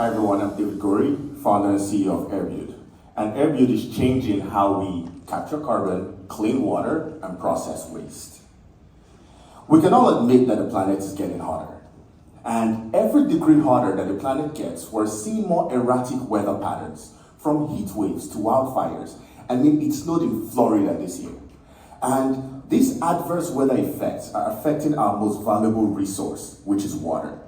Hi everyone, I'm David Gorey, founder and CEO of Airbuild. And Airbuild is changing how we capture carbon, clean water, and process waste. We can all admit that the planet is getting hotter. And every degree hotter that the planet gets, we're seeing more erratic weather patterns, from heat waves to wildfires. I mean, it snowed in Florida this year. And these adverse weather effects are affecting our most valuable resource, which is water.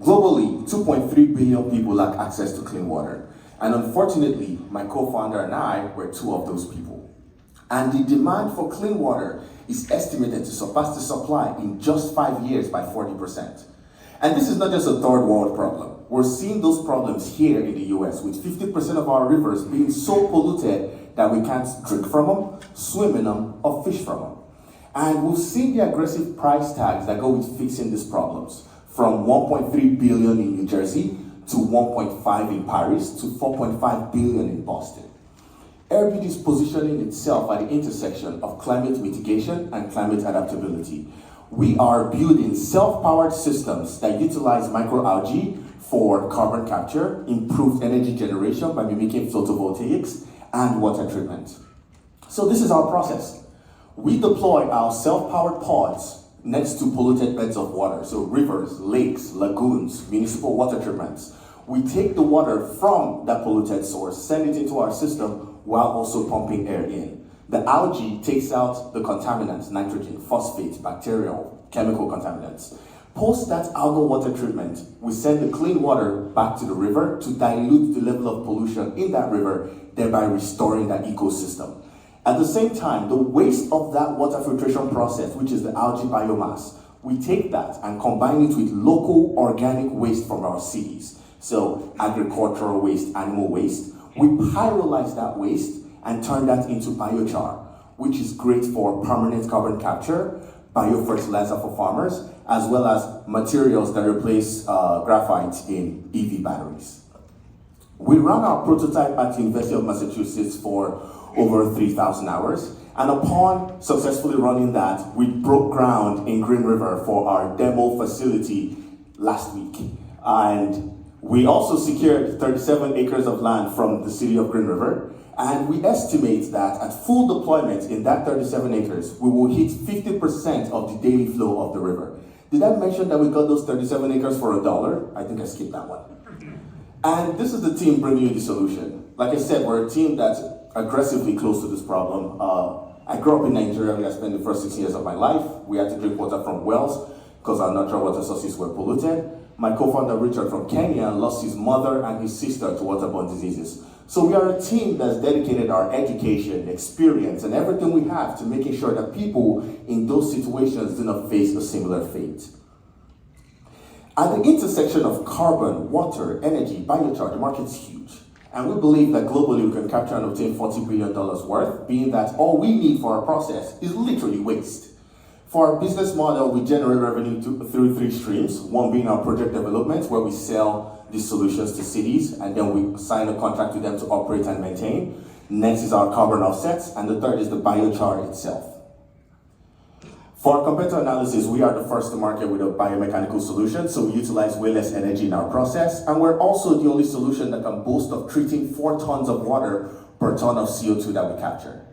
Globally, 2.3 billion people lack access to clean water. And unfortunately, my co-founder and I were two of those people. And the demand for clean water is estimated to surpass the supply in just 5 years by 40%. And this is not just a third world problem. We're seeing those problems here in the US, with 50% of our rivers being so polluted that we can't drink from them, swim in them, or fish from them. And we've seen the aggressive price tags that go with fixing these problems, from 1.3 billion in New Jersey to 1.5 in Paris to 4.5 billion in Boston. Airbuild is positioning itself at the intersection of climate mitigation and climate adaptability. We are building self-powered systems that utilize microalgae for carbon capture, improved energy generation by mimicking photovoltaics, and water treatment. So this is our process. We deploy our self-powered pods next to polluted beds of water, so rivers, lakes, lagoons, municipal water treatments. We take the water from that polluted source, send it into our system while also pumping air in. The algae takes out the contaminants, nitrogen, phosphate, bacterial, chemical contaminants. Post that algal water treatment, we send the clean water back to the river to dilute the level of pollution in that river, thereby restoring that ecosystem. At the same time, the waste of that water filtration process, which is the algae biomass, we take that and combine it with local organic waste from our cities. So agricultural waste, animal waste. We pyrolyze that waste and turn that into biochar, which is great for permanent carbon capture, biofertilizer for farmers, as well as materials that replace graphite in EV batteries. We ran our prototype at the University of Massachusetts for over 3,000 hours. And upon successfully running that, we broke ground in Green River for our demo facility last week. And we also secured 37 acres of land from the city of Green River. And we estimate that at full deployment in that 37 acres, we will hit 50% of the daily flow of the river. Did I mention that we got those 37 acres for $1? I think I skipped that one. And this is the team bringing you the solution. Like I said, we're a team that's aggressively close to this problem. I grew up in Nigeria where I spent the first 6 years of my life. We had to drink water from wells because our natural water sources were polluted. My co-founder Richard from Kenya lost his mother and his sister to waterborne diseases. So we are a team that's dedicated our education, experience, and everything we have to making sure that people in those situations do not face a similar fate. At the intersection of carbon, water, energy, biochar, the market's huge. And we believe that globally we can capture and obtain $40 billion worth, being that all we need for our process is literally waste. For our business model, we generate revenue through 3 streams, one being our project development, where we sell these solutions to cities, and then we sign a contract with them to operate and maintain. Next is our carbon offsets, and the third is the biochar itself. For our competitor analysis, we are the first to market with a biomechanical solution, so we utilize way less energy in our process, and we're also the only solution that can boast of treating 4 tons of water per ton of CO2 that we capture.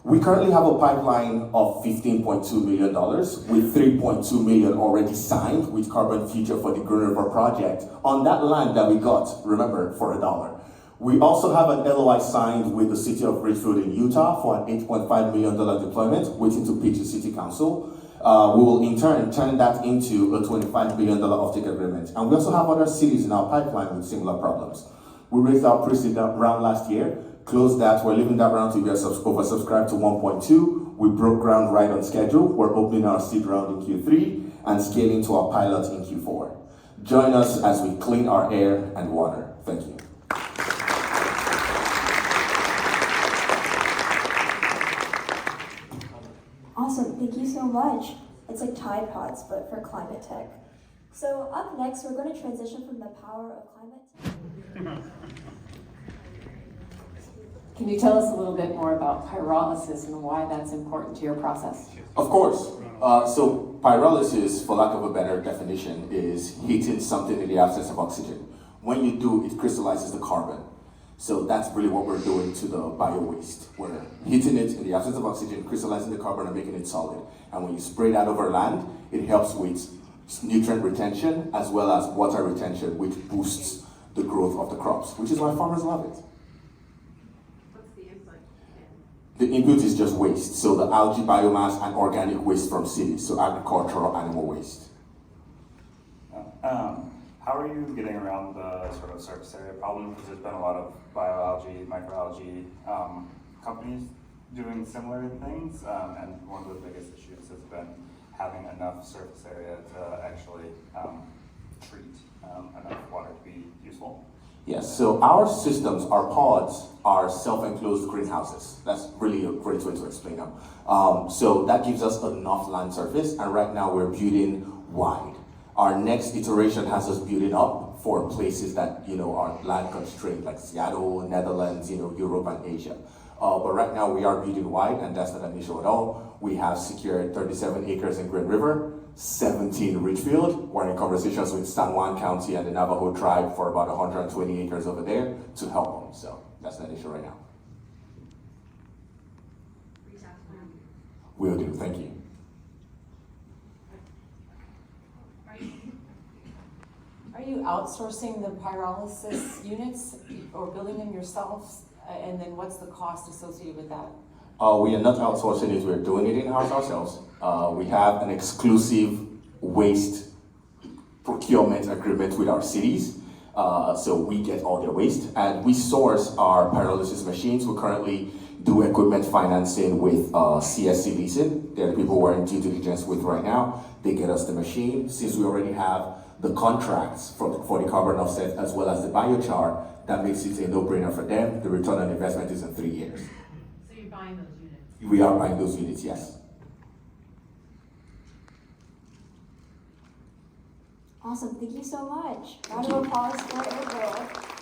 We currently have a pipeline of $15.2 million, with $3.2 million already signed with Carbon Future for the Green River project on that land that we got, remember, for $1. We also have an LOI signed with the city of Ridgefield in Utah for an $8.5 million deployment, waiting to pitch to City Council. We will in turn turn that into a $25 billion offtake agreement. And we also have other cities in our pipeline with similar problems. We raised our pre-seed round last year, closed that. We're leaving that round to be oversubscribed to 1.2. We broke ground right on schedule. We're opening our seed round in Q3 and scaling to our pilot in Q4. Join us as we clean our air and water. Thank you. Awesome, thank you so much. It's like Tide Pods, but for climate tech. So up next, we're going to transition from the power of climate tech. Can you tell us a little bit more about pyrolysis and why that's important to your process? Of course. So pyrolysis, for lack of a better definition, is heating something in the absence of oxygen. When you do, it crystallizes the carbon. So that's really what we're doing to the bio-waste. We're heating it in the absence of oxygen, crystallizing the carbon and making it solid. And when you spray that over land, it helps with nutrient retention as well as water retention, which boosts the growth of the crops, which is why farmers love it. What's the input? The input is just waste. So the algae biomass and organic waste from cities, so agricultural animal waste. How are you getting around the sort of surface area problem? Because there's been a lot of bioalgae, microalgae companies doing similar things, and one of the biggest issues has been having enough surface area to actually treat enough water to be useful. Yes, so our systems, our pods, are self-enclosed greenhouses. That's really a great way to explain them. So that gives us enough land surface, and right now we're building wide. Our next iteration has us building up for places that, are land constrained, like Seattle, Netherlands, Europe and Asia. But right now we are building wide, and that's not an issue at all. We have secured 37 acres in Grand River, 17 in Richfield. We're in conversations with San Juan County and the Navajo tribe for about 120 acres over there to help them. So that's not an issue right now. Reach out to them. Will do, thank you. Are you outsourcing the pyrolysis units or building them yourselves? And then what's the cost associated with that? We are not outsourcing it, we're doing it in-house ourselves. We have an exclusive waste procurement agreement with our cities. So we get all their waste, and we source our pyrolysis machines. We currently do equipment financing with CSC Leasing. They're the people we're in due diligence with right now. They get us the machine. Since we already have the contracts for the carbon offset as well as the biochar, that makes it a no-brainer for them. The return on investment is in 3 years. So you're buying those units? We are buying those units, yes. Awesome, thank you so much. Round of applause for Airbuild.